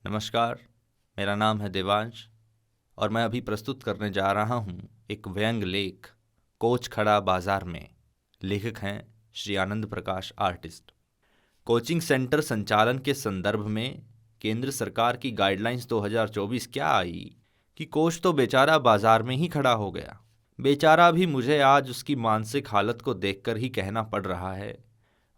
नमस्कार, मेरा नाम है देवांश और मैं अभी प्रस्तुत करने जा रहा हूँ एक व्यंग्य लेख कोच खड़ा बाजार में। लेखक हैं Shri Anand Prakash artist. Coaching centre संचालन के संदर्भ में केंद्र सरकार की गाइडलाइंस 2024 क्या आई कि कोच तो बेचारा बाजार में ही खड़ा हो गया। बेचारा भी मुझे आज उसकी मानसिक हालत को देखकर ही कहना पड़ रहा है,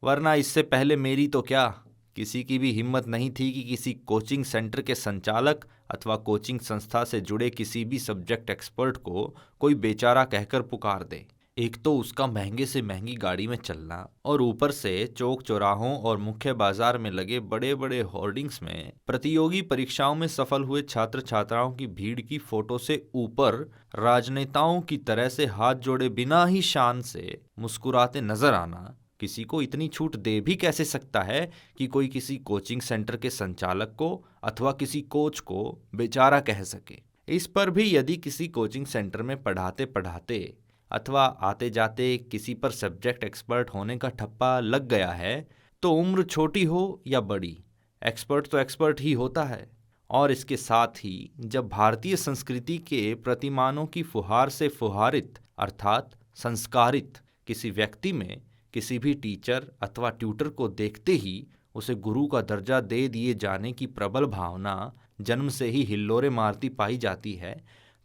वरना इससे पहले मेरी तो क्या किसी की भी हिम्मत नहीं थी कि किसी कोचिंग सेंटर के संचालक अथवा कोचिंग संस्था से जुड़े किसी भी सब्जेक्ट एक्सपर्ट को कोई बेचारा कहकर पुकार दे। एक तो उसका महंगे से महंगी गाड़ी में चलना और ऊपर से चौक चौराहों और मुख्य बाजार में लगे बड़े बड़े होर्डिंग्स में प्रतियोगी परीक्षाओं में सफल हुए छात्र छात्राओं की भीड़ की फोटो से ऊपर राजनेताओं की तरह से हाथ जोड़े बिना ही शान से मुस्कुराते नजर आना किसी को इतनी छूट दे भी कैसे सकता है कि कोई किसी कोचिंग सेंटर के संचालक को अथवा किसी कोच को बेचारा कह सके। इस पर भी यदि किसी कोचिंग सेंटर में पढ़ाते पढ़ाते अथवा आते जाते किसी पर सब्जेक्ट एक्सपर्ट होने का ठप्पा लग गया है तो उम्र छोटी हो या बड़ी, एक्सपर्ट तो एक्सपर्ट ही होता है। और इसके साथ ही जब भारतीय संस्कृति के प्रतिमानों की फुहार से फुहारित अर्थात संस्कारित किसी व्यक्ति में किसी भी टीचर अथवा ट्यूटर को देखते ही उसे गुरु का दर्जा दे दिए जाने की प्रबल भावना जन्म से ही हिल्लोरे मारती पाई जाती है,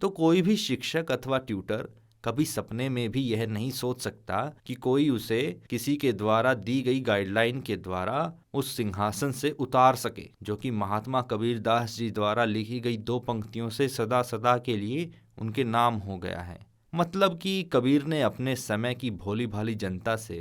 तो कोई भी शिक्षक अथवा ट्यूटर कभी सपने में भी यह नहीं सोच सकता कि कोई उसे किसी के द्वारा दी गई गाइडलाइन के द्वारा उस सिंहासन से उतार सके, जो कि महात्मा कबीर दास जी द्वारा लिखी गई 2 पंक्तियों से सदा सदा के लिए उनके नाम हो गया है। मतलब कि कबीर ने अपने समय की भोली भाली जनता से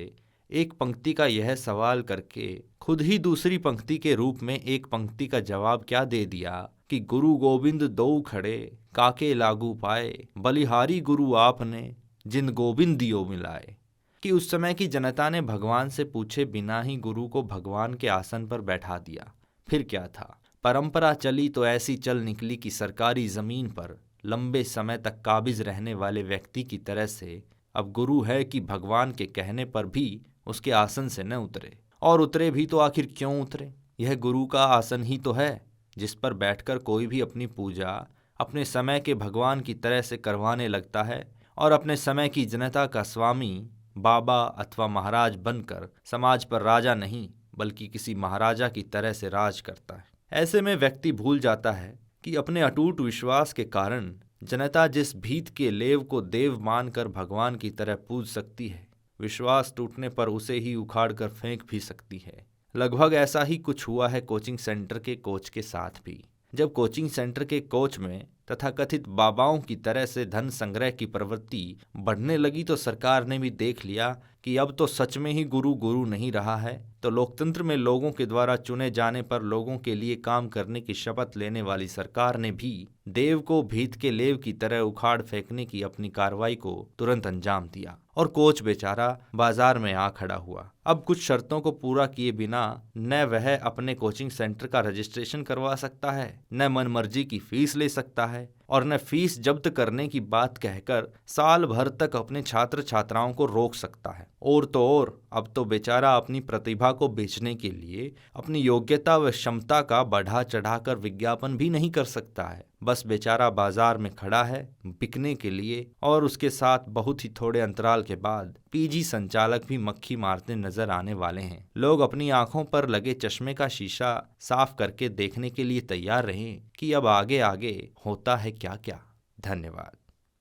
एक पंक्ति का यह सवाल करके खुद ही दूसरी पंक्ति के रूप में एक पंक्ति का जवाब क्या दे दिया कि गुरु गोविंद दो खड़े काके लागू पाए, बलिहारी गुरु आपने जिन गोविंद दियो मिलाए। कि उस समय की जनता ने भगवान से पूछे बिना ही गुरु को भगवान के आसन पर बैठा दिया। फिर क्या था, परंपरा चली तो ऐसी चल निकली कि सरकारी जमीन पर लंबे समय तक काबिज रहने वाले व्यक्ति की तरह से अब गुरु है कि भगवान के कहने पर भी उसके आसन से न उतरे। और उतरे भी तो आखिर क्यों उतरे? यह गुरु का आसन ही तो है जिस पर बैठकर कोई भी अपनी पूजा अपने समय के भगवान की तरह से करवाने लगता है और अपने समय की जनता का स्वामी बाबा अथवा महाराज बनकर समाज पर राजा नहीं बल्कि किसी महाराजा की तरह से राज करता है। ऐसे में व्यक्ति भूल जाता है कि अपने अटूट विश्वास के कारण जनता जिस भीत के लेव को देव मानकर भगवान की तरह पूज सकती है, विश्वास टूटने पर उसे ही उखाड़ कर फेंक भी सकती है। लगभग ऐसा ही कुछ हुआ है कोचिंग सेंटर के कोच के साथ भी। जब कोचिंग सेंटर के कोच में तथाकथित बाबाओं की तरह से धन संग्रह की प्रवृत्ति बढ़ने लगी तो सरकार ने भी देख लिया कि अब तो सच में ही गुरु गुरु नहीं रहा है, तो लोकतंत्र में लोगों के द्वारा चुने जाने पर लोगों के लिए काम करने की शपथ लेने वाली सरकार ने भी देव को भीत के लेव की तरह उखाड़ फेंकने की अपनी कार्रवाई को तुरंत अंजाम दिया और कोच बेचारा बाजार में आ खड़ा हुआ। अब कुछ शर्तों को पूरा किए बिना न वह अपने कोचिंग सेंटर का रजिस्ट्रेशन करवा सकता है, न मनमर्जी की फीस ले सकता है और न फीस जब्त करने की बात कहकर साल भर तक अपने छात्र छात्राओं को रोक सकता है। और तो और अब तो बेचारा अपनी प्रतिभा को बेचने के लिए अपनी योग्यता व क्षमता का बढ़ा चढ़ाकर विज्ञापन भी नहीं कर सकता है। बस बेचारा बाजार में खड़ा है बिकने के लिए और उसके साथ बहुत ही थोड़े अंतराल के बाद पीजी संचालक भी मक्खी मारते नजर आने वाले हैं। लोग अपनी आंखों पर लगे चश्मे का शीशा साफ करके देखने के लिए तैयार रहें कि अब आगे आगे होता है क्या क्या। धन्यवाद।